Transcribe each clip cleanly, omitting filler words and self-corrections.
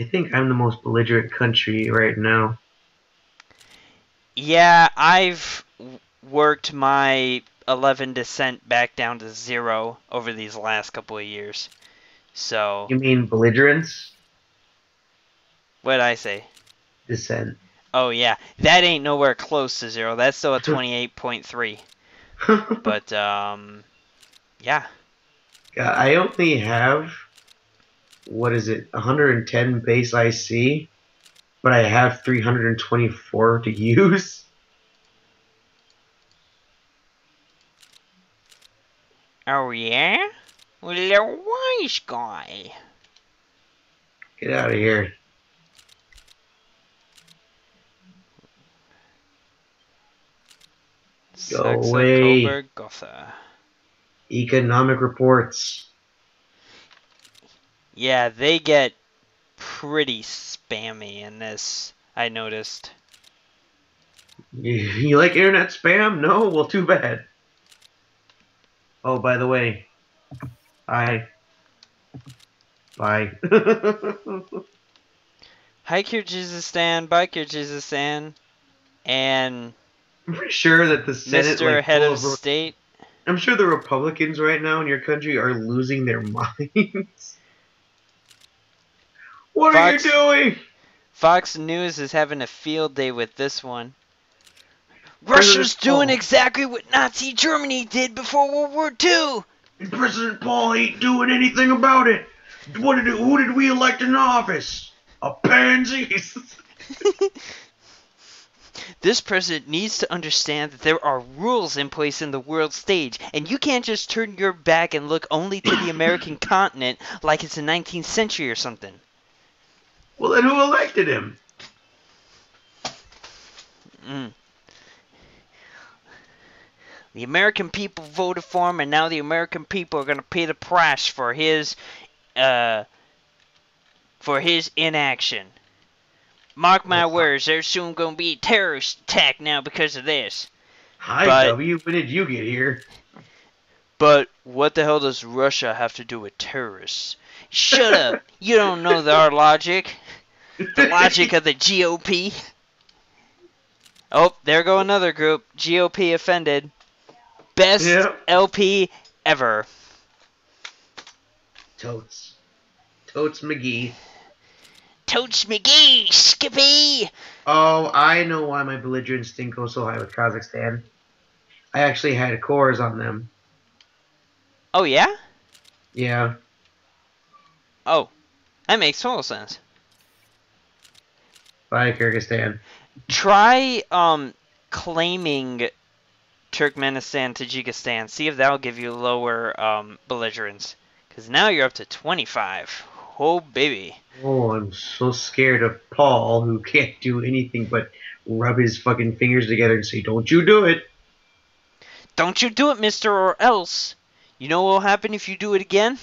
I think I'm the most belligerent country right now. Yeah, I've worked my 11% back down to 0 over these last couple of years. So, You mean belligerence? what did I say? Dissent. Oh, yeah. That ain't nowhere close to 0. That's still a 28.3. But, yeah. God, I only have, what is it, 110 base IC, but I have 324 to use. Oh, yeah? Well, a wise guy. Get out of here. Go Saxa, away. Coburg, Gotha. Economic reports. Yeah, they get pretty spammy in this, I noticed. You like internet spam? No? Well, too bad. Oh, by the way, I bye. Hi, Kyrgyzstan, bye, Kyrgyzstan, and I'm pretty sure that the Senate, Mr. like, Head full of of. State. I'm sure the Republicans right now in your country are losing their minds. What are you Fox doing? Fox News is having a field day with this one. President Russia's doing Paul. exactly what Nazi Germany did before World War II. And President Paul ain't doing anything about it. Who did we elect in office? A pansy? This president needs to understand that there are rules in place in the world stage, and you can't just turn your back and look only to the American continent like it's the 19th century or something. Well, then who elected him? Mm. The American people voted for him, and now the American people are going to pay the price uh, for his inaction. Mark my Well, words, there's soon going to be a terrorist attack now because of this. hi, But W. When did you get here? But what the hell does Russia have to do with terrorists? Shut up! You don't know our logic. The logic of the GOP. Oh, there go another group. GOP offended. Best Yeah. LP ever. Totes. Totes McGee. Totes McGee, Skippy! Oh, I know why my belligerence didn't go so high with Kazakhstan. I actually had cores on them. Oh, yeah? Yeah. Oh, that makes total sense. Bye, Kyrgyzstan. Try, claiming Turkmenistan, Tajikistan. See if that'll give you lower, belligerence. Because now you're up to 25. Oh, baby. Oh, I'm so scared of Paul, who can't do anything but rub his fucking fingers together and say, "Don't you do it." Don't you do it, mister, or else. You know what will happen if you do it again?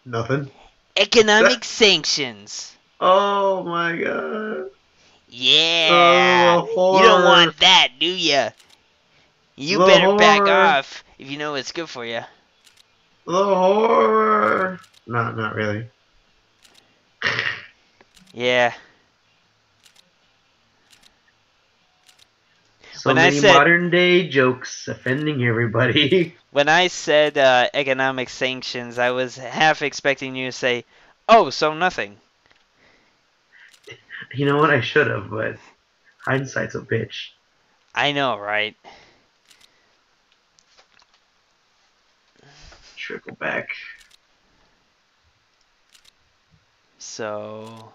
Nothing. Economic sanctions. Oh my god. Yeah. Oh, the You don't horror. want that, do ya? You The better back horror. off if you know it's good for you. The horror. Not really. Yeah. So When I many said modern day jokes offending everybody. economic sanctions, I was half expecting you to say, "Oh, so nothing." You know what? I should have, but hindsight's a bitch. I know, right? Trickle back. So,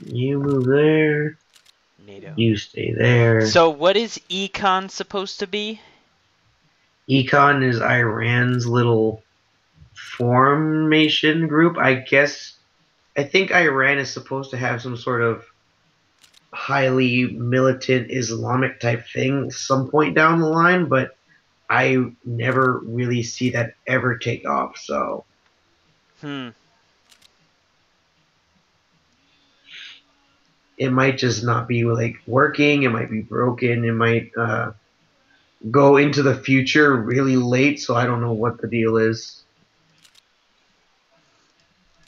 You move there. NATO. You stay there. So, what is econ supposed to be? Econ is Iran's little formation group. I guess. I think Iran is supposed to have some sort of highly militant Islamic type thing some point down the line, but I never really see that ever take off. So Hmm. it might just not be like working. It might be broken. It might go into the future really late. So I don't know what the deal is.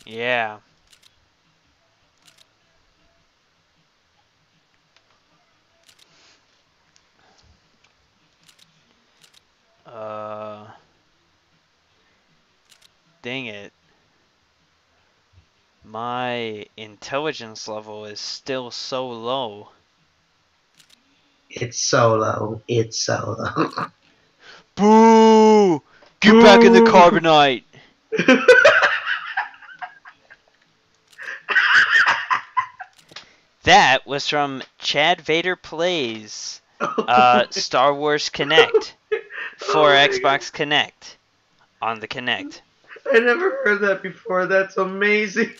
Yeah. Uh, dang it. My intelligence level is still so low. It's so low. It's so low. Boo! Get back in the Boo! carbonite! That was from Chad Vader Plays Star Wars Connect for Oh my Xbox Connect on the Connect. god. I never heard that before. That's amazing.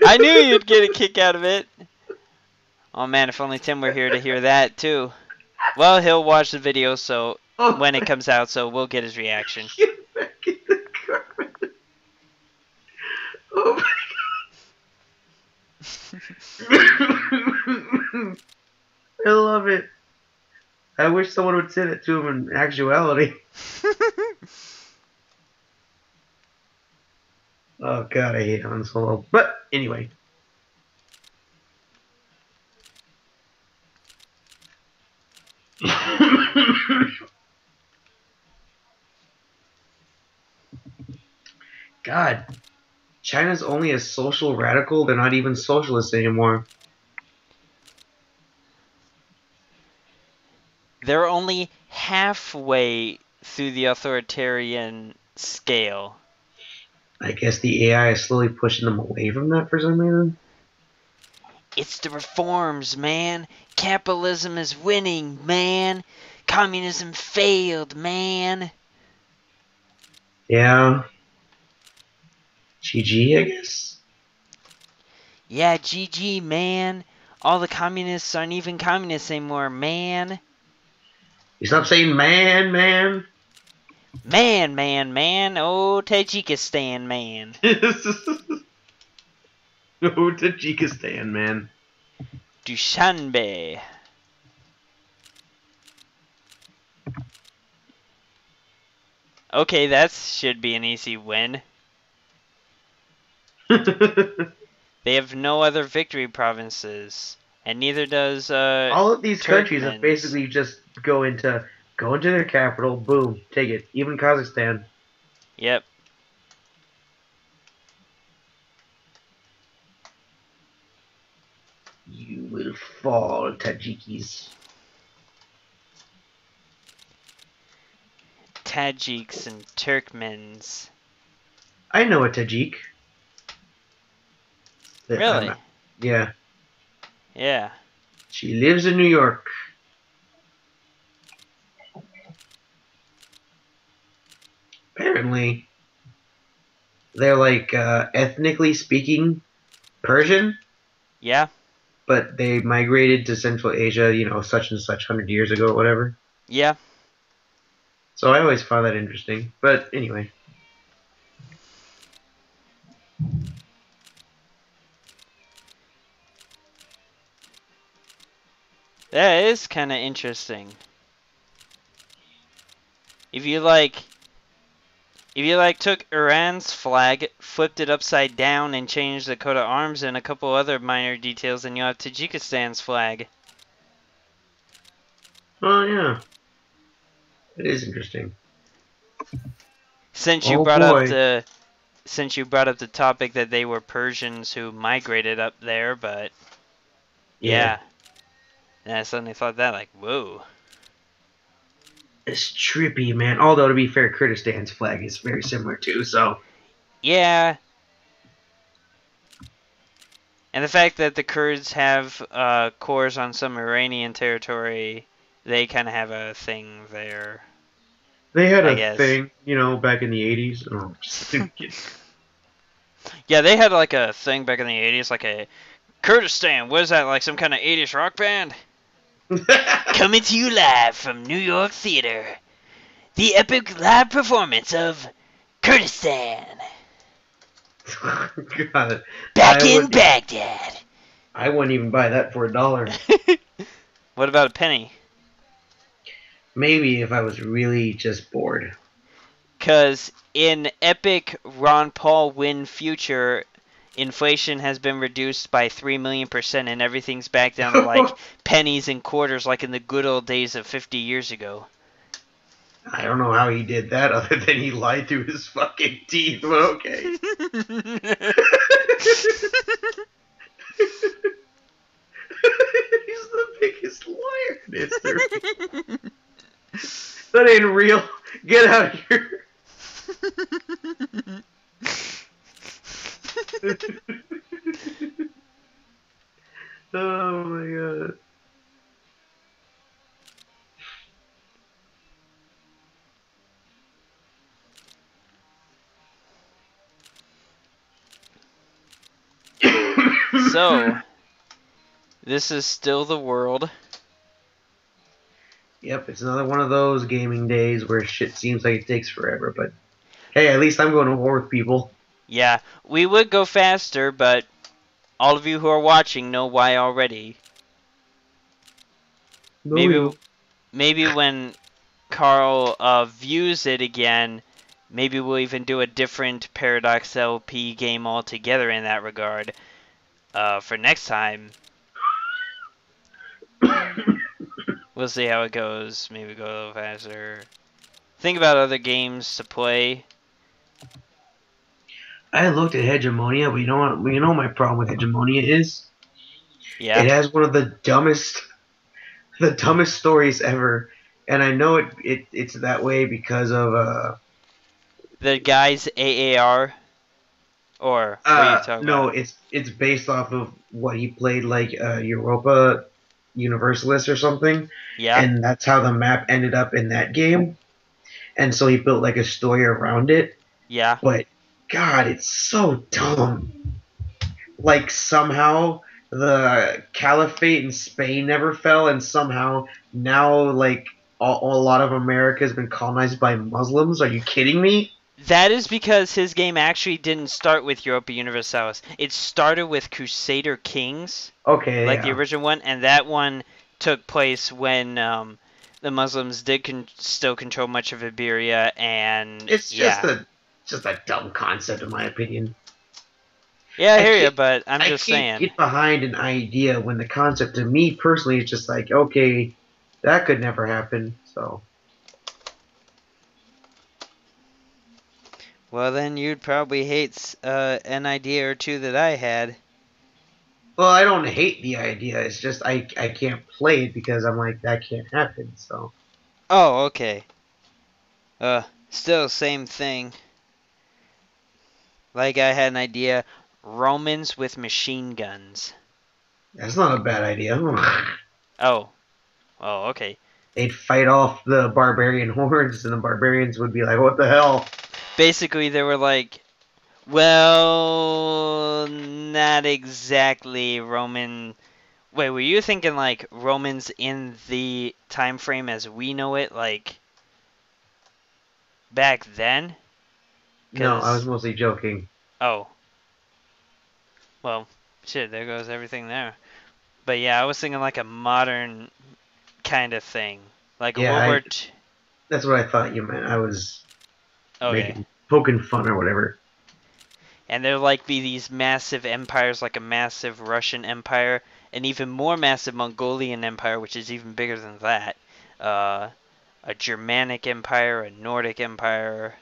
I knew you'd get a kick out of it. Oh man, if only Tim were here to hear that too. Well, he'll watch the video so Oh when it my comes out, so we'll get his reaction. get back in the carpet. Oh my I love it. I wish someone would say that to him in actuality. Oh god, I hate Han Solo. But anyway. God, China's only a social radical. They're not even socialists anymore. They're only halfway through the authoritarian scale. I guess the AI is slowly pushing them away from that for some reason. It's the reforms, man. Capitalism is winning, man. Communism failed, man. Yeah. GG, I guess. Yeah, GG, man. All the communists aren't even communists anymore, man. You stop saying man, man. Man, man, man. Oh, Tajikistan, man. No, Tajikistan, man. Dushanbe. Okay, that should be an easy win. They have no other victory provinces, and neither does All of these countries have Turkmens. basically just go into their capital, boom, take it. Even Kazakhstan. Yep. You will fall, Tajikis. Tajiks and Turkmens. I know a Tajik. Really? Yeah. Yeah. She lives in New York. Apparently, they're like ethnically speaking Persian, Yeah? but they migrated to Central Asia, such and such 100 years ago, or whatever. Yeah. So I always found that interesting. But anyway. That is kind of interesting. If you took Iran's flag, flipped it upside down, and changed the coat of arms and a couple other minor details, then you have Tajikistan's flag. Oh yeah, it is interesting. Since you Oh brought up boy. the topic that they were Persians who migrated up there, but Yeah. yeah, and I suddenly thought that like, whoa. It's trippy, man. Although to be fair, Kurdistan's flag is very similar too. So Yeah, and the fact that the Kurds have cores on some Iranian territory, they kind of have a thing there, they had I a guess. thing, back in the '80s. Oh, just kidding. Yeah, they had like a thing back in the 80s, like a Kurdistan. What is that, like some kind of 80s rock band? Coming to you live from New York Theater, the epic live performance of Kurdistan. God, Back in Baghdad. I wouldn't even buy that for $1. What about a penny? Maybe if I was really just bored. Because in epic Ron Paul win future, inflation has been reduced by 3,000,000% and everything's back down to like pennies and quarters like in the good old days of 50 years ago. I don't know how he did that other than he lied through his fucking teeth, but okay. He's the biggest liar in history. That ain't real. Get out of here. Oh my god. So, this is still the world. Yep, it's another one of those gaming days where shit seems like it takes forever, but hey, at least I'm going to war with people. Yeah, we would go faster, but all of you who are watching know why already. No, we Maybe don't. maybe when Carl views it again, maybe we'll even do a different Paradox LP game altogether in that regard. For next time, we'll see how it goes. Maybe go a little faster. Think about other games to play. I looked at Hegemonia, but you know what? You know what my problem with Hegemonia is? It Yeah, has one of the dumbest stories ever, and I know it's that way because of the guy's AAR, or what are you talking no, about? it's based off of what he played like Europa Universalis or something, Yeah, and that's how the map ended up in that game, and so he built like a story around it. yeah. But God, it's so dumb. Like somehow the caliphate in Spain never fell, and somehow now like a lot of America has been colonized by Muslims. Are you kidding me? That is because his game actually didn't start with Europa Universalis. It started with Crusader Kings, Okay, like the yeah. original one, and that one took place when the Muslims did still control much of Iberia, and It's yeah. just a dumb concept in my opinion. Yeah, I I hear you, can't but I'm I just can't saying. get behind an idea when the concept to me personally is just like, okay, that could never happen. So Well, then you'd probably hate an idea or two that I had. well, I don't hate the idea. It's just I can't play it because I'm like that can't happen. So Oh, okay. Still same thing. Like I had an idea, Romans with machine guns. that's not a bad idea. Oh, oh, okay. They'd fight off the barbarian hordes, and the barbarians would be like, "What the hell?" Basically, they were like, well, not exactly Roman. Wait, were you thinking like Romans in the time frame as we know it, like back then? No, I was Cause mostly joking. oh, well, shit, there goes everything there. But yeah, I was thinking like a modern kind of thing, like a Yeah, World War II. that's what I thought you meant. I was Okay, making poking fun or whatever. and there like be these massive empires, like a massive Russian empire, an even more massive Mongolian empire, which is even bigger than that. Uh, a Germanic empire, a Nordic empire,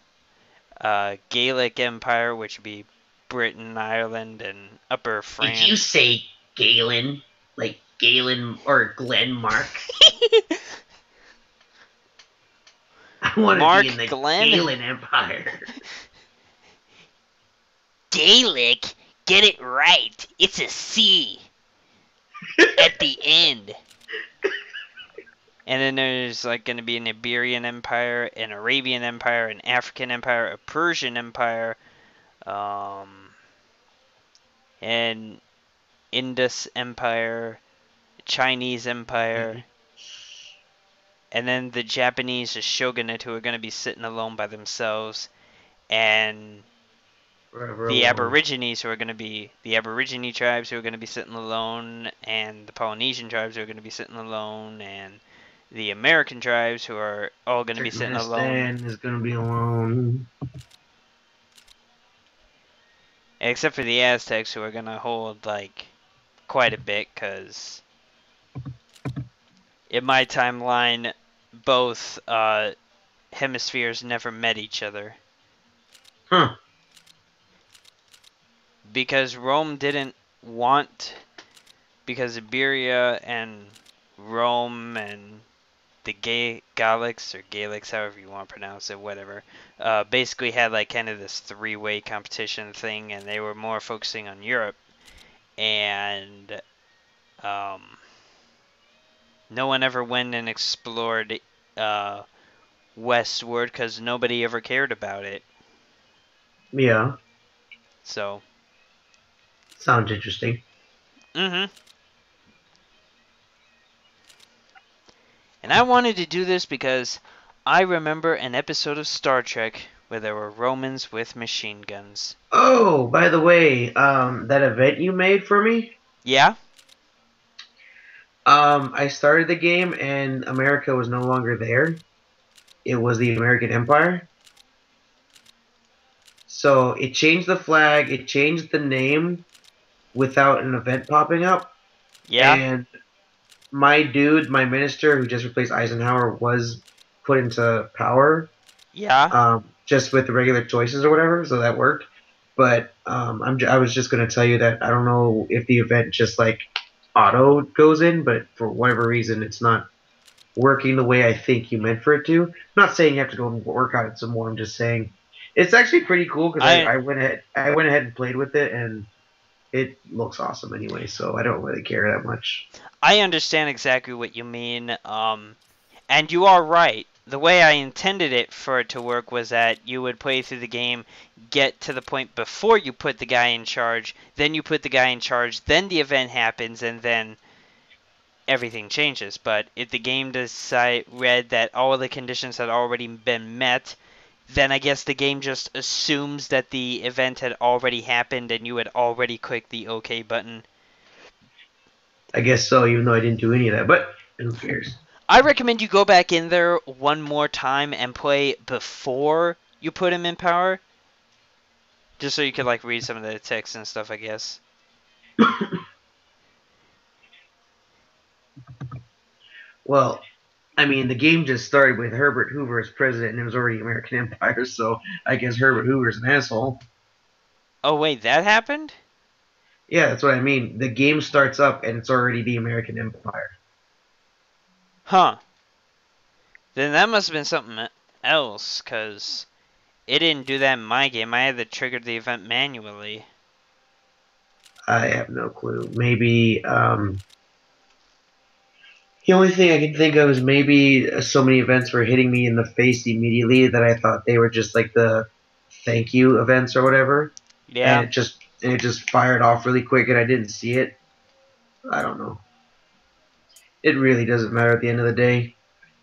a Gaelic empire, which would be Britain, Ireland, and Upper Did you France. say Galen? Like Galen or Glenn Mark? I want to be in Mark the Glenn? Galen Empire. Gaelic? Get it right. It's a C at the end. And then there's like going to be an Iberian Empire, an Arabian Empire, an African Empire, a Persian Empire, um, an Indus Empire, Chinese Empire, and then the Japanese shogunate who are going to be sitting alone by themselves, and Forever the alone. Aborigines who are going to be the Aborigine tribes who are going to be sitting alone, and the Polynesian tribes who are going to be sitting alone, and the American tribes who are all going to be sitting alone. Turkmenistan is gonna be alone. Except for the Aztecs, who are gonna hold like quite a bit, because in my timeline, both hemispheres never met each other. Huh. Because Rome didn't want, because Iberia and Rome and the Gallics, or Gallics, however you want to pronounce it, whatever, basically had like kind of this three-way competition thing, and they were more focusing on Europe, and um, no one ever went and explored uh, westward because nobody ever cared about it. Yeah. So, Sounds interesting. mm-hmm. And I wanted to do this because I remember an episode of Star Trek where there were Romans with machine guns. Oh, by the way, that event you made for me, Yeah? I started the game and America was no longer there. It was the American Empire. So it changed the flag, it changed the name without an event popping up. Yeah? And my dude, my minister who just replaced Eisenhower, was put into power, Yeah? just with the regular choices or whatever. So that worked. But I was just gonna tell you that I don't know if the event just like auto goes in, but for whatever reason, it's not working the way I think you meant for it to. I'm not saying you have to go and work on it some more. I'm just saying it's actually pretty cool because I I went ahead and played with it and it looks awesome anyway. So I don't really care that much. I understand exactly what you mean. And you are right. The way I intended it for it to work was that you would play through the game, get to the point before you put the guy in charge, then you put the guy in charge, then the event happens, and then everything changes. But if the game read that all the conditions had already been met, then I guess the game just assumes that the event had already happened and you had already clicked the OK button. I guess so, even though I didn't do any of that. But who cares? I recommend you go back in there one more time and play before you put him in power, just so you could like read some of the text and stuff, I guess. Well, I mean, the game just started with Herbert Hoover as president, and it was already American Empire. So I guess Herbert Hoover's an asshole. Oh wait, that happened? Yeah, that's what I mean. The game starts up, and it's already the American Empire. Huh. Then that must have been something else, cause it didn't do that in my game. I had to trigger the event manually. I have no clue. Maybe the only thing I can think of is maybe so many events were hitting me in the face immediately that I thought they were just like the thank you events or whatever, and Yeah. it just fired off really quick, and I didn't see it. I don't know. It really doesn't matter at the end of the day.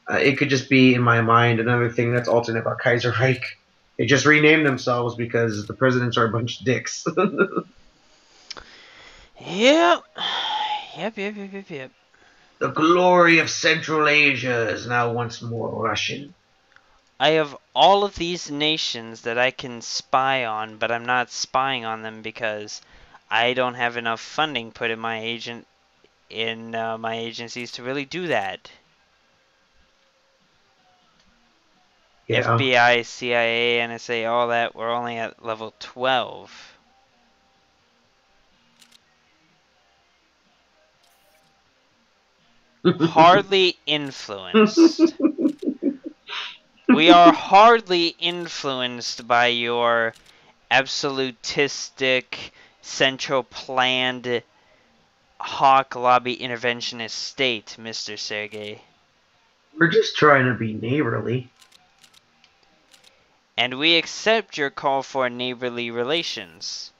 It could just be in my mind another thing that's alternate about Kaiserreich. They just renamed themselves because the presidents are a bunch of dicks. Yep. Yep. The glory of Central Asia is now once more Russian. I have all of these nations that I can spy on, but I'm not spying on them because I don't have enough funding put in my agencies to really do that. Yeah. FBI, CIA, NSA, all that, we're only at level 12. Hardly influenced. We are hardly influenced by your absolutistic, central planned, hawk lobby interventionist state, Mr. Sergey. We're just trying to be neighborly. And we accept your call for neighborly relations.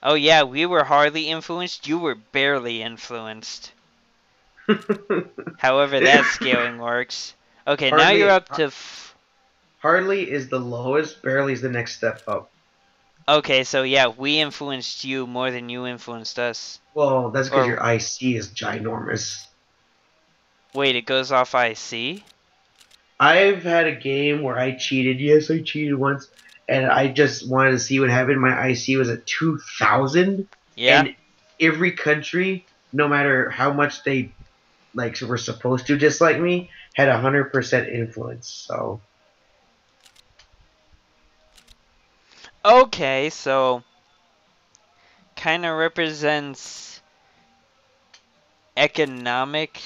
Oh yeah, we were hardly influenced, you were barely influenced. However that scaling works. Okay, now you're up to... Hardly is the lowest, barely is the next step up. Okay, so yeah, we influenced you more than you influenced us. Well, that's because your IC is ginormous. Wait, it goes off IC? I've had a game where I cheated. Yes, I cheated once, and I just wanted to see what happened. My IC was at 2,000, Yeah? and every country, no matter how much they like were supposed to dislike me had 100% influence. So Okay, so kind of represents economic,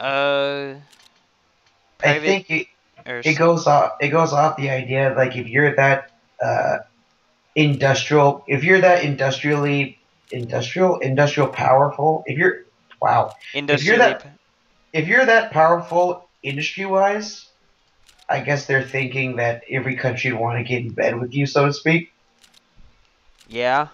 uh, I private think it or it goes off the idea like if you're that uh, if you're that industrial powerful, if you're wow, if you're industrially. that if you're that powerful industry wise, I guess they're thinking that every country would want to get in bed with you, so to speak. Yeah.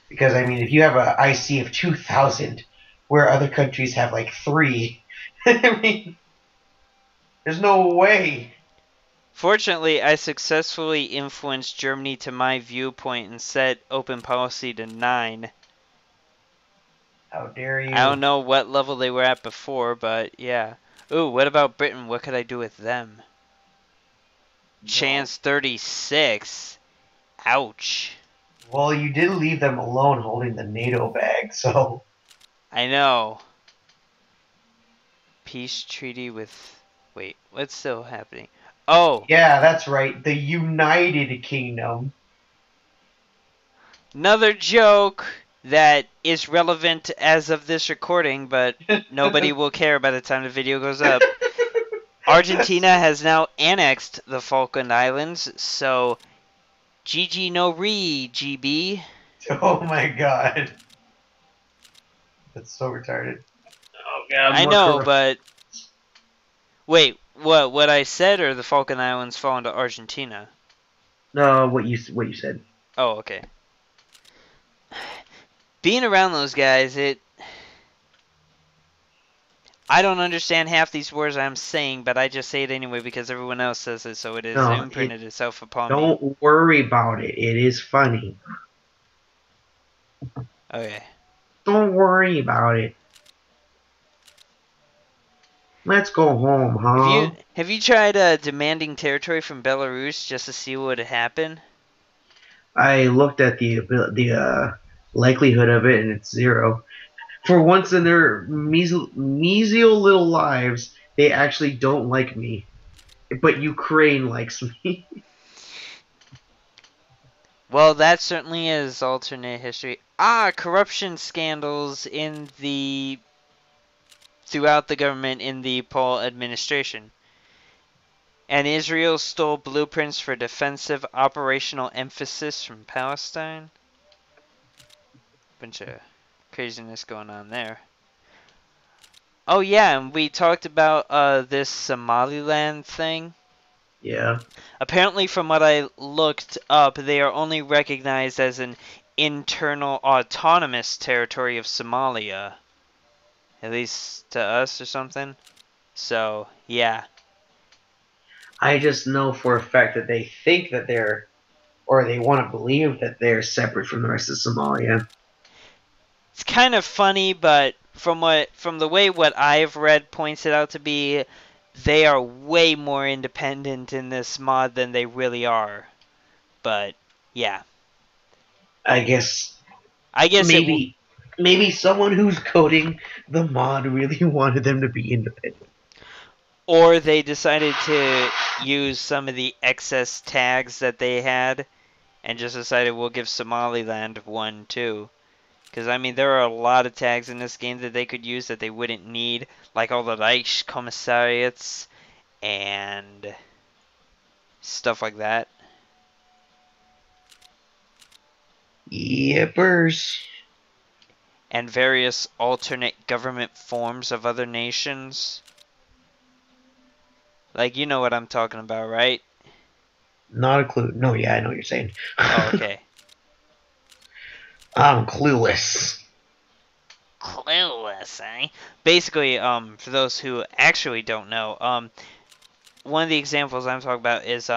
Because I mean, if you have a IC of 2,000, where other countries have like three, I mean, there's no way. Fortunately, I successfully influenced Germany to my viewpoint and set open policy to 9. How dare I don't you? know what level they were at before, but yeah. Ooh, what about Britain? What could I do with them? Well, Chance 36. Ouch. well, you did leave them alone holding the NATO bag, so I know. Peace treaty with. Wait, what's still happening? Oh, yeah, that's right. The United Kingdom. another joke that is relevant as of this recording, but nobody will care by the time the video goes up. Argentina has now annexed the Falkland Islands, so GG no re, GB. Oh my god, that's so retarded. Oh god, I more know, corrupt. but wait, what I said or the Falkland Islands fall into Argentina? No, what you said. Oh, okay. Being around those guys, I don't understand half these words I'm saying, but I just say it anyway because everyone else says it, so it has No, it. imprinted itself upon me. Don't worry about it. It is funny. Okay. Don't worry about it. Let's go home, Have you huh? have you tried demanding territory from Belarus just to see what would happen? I looked at the likelihood of it, and it's zero. For once in their mesial little lives, they actually don't like me. But Ukraine likes me. Well, that certainly is alternate history. Ah, corruption scandals in the throughout the government in the Paul administration. And Israel stole blueprints for defensive operational emphasis from Palestine. Bunch of craziness going on there. Oh yeah, and we talked about this Somaliland thing. Yeah, Apparently, from what I looked up, they are only recognized as an internal autonomous territory of Somalia, at least to us or something. So yeah, I just know for a fact that they think that they're, or they want to believe that they're separate from the rest of Somalia. it's kind of funny, but from the way what I've read points it out to be, they are way more independent in this mod than they really are. But yeah, I guess I guess it will. maybe someone who's coding the mod really wanted them to be independent. Or they decided to use some of the excess tags that they had and just decided we'll give Somaliland one too. Because, I mean, there are a lot of tags in this game that they could use that they wouldn't need, like all the Reich commissariats and stuff like that. Yippers. And various alternate government forms of other nations. Like, you know what I'm talking about, right? Not a clue. No, yeah, I know what you're saying. Oh, okay. I'm clueless. Clueless, eh? Basically, for those who actually don't know, one of the examples I'm talking about is,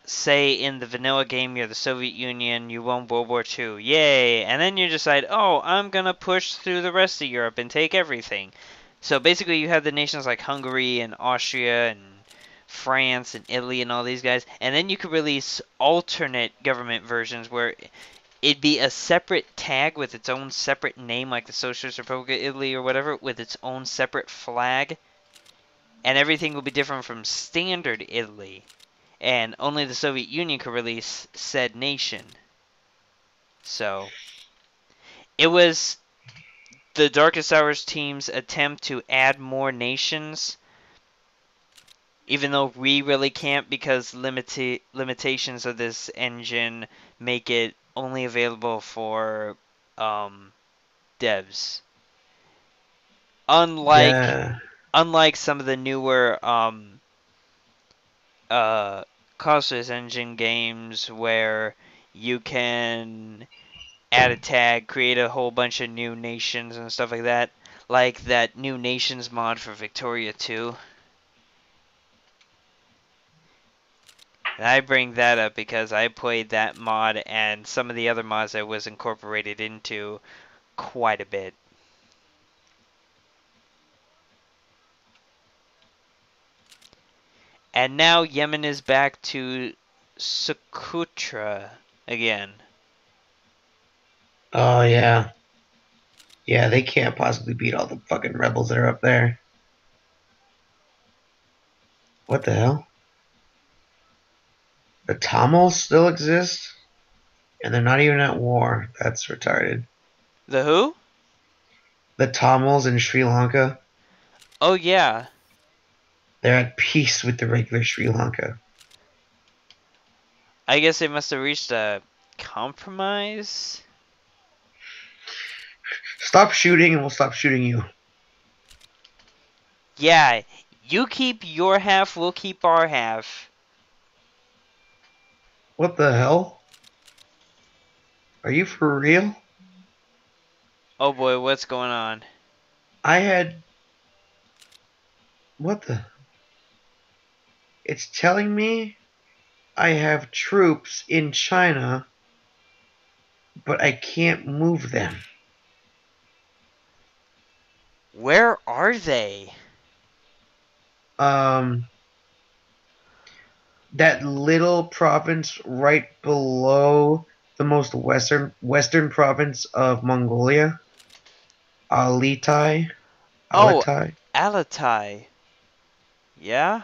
say in the vanilla game you're the Soviet Union, you won World War II, yay! And then you decide, oh, I'm gonna push through the rest of Europe and take everything. So basically, you have the nations like Hungary and Austria and France and Italy and all these guys, and then you could release alternate government versions where it'd be a separate tag with its own separate name, like the Socialist Republic of Italy or whatever, with its own separate flag, and everything would be different from standard Italy, and only the Soviet Union could release said nation. So it was the Darkest Hours team's attempt to add more nations, even though we really can't because limitations of this engine make it only available for um, devs. Unlike Yeah. unlike some of the newer uh, Cosmos Engine games where you can add a tag, create a whole bunch of new nations and stuff like that. Like that new nations mod for Victoria 2. And I bring that up because I played that mod and some of the other mods that was incorporated into quite a bit. And now Yemen is back to Socotra again. Oh yeah. Yeah, they can't possibly beat all the fucking rebels that are up there. What the hell? The Tamils still exist, and they're not even at war. That's retarded. The who? The Tamils in Sri Lanka, Oh yeah. they're at peace with the regular Sri Lanka. I guess they must have reached a compromise. Stop shooting, and we'll stop shooting you. Yeah, you keep your half, we'll keep our half. What the hell? Are you for real? Oh boy, what's going on? I had. What the? It's telling me I have troops in China, but I can't move them. Where are they? Um, that little province right below the most western province of Mongolia, Altai. Oh, Altai. Alatai. Yeah?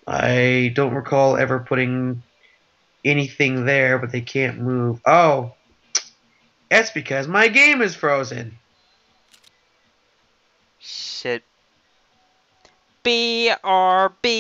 I don't recall ever putting anything there, but they can't move. Oh, that's because my game is frozen. Shit. BRB!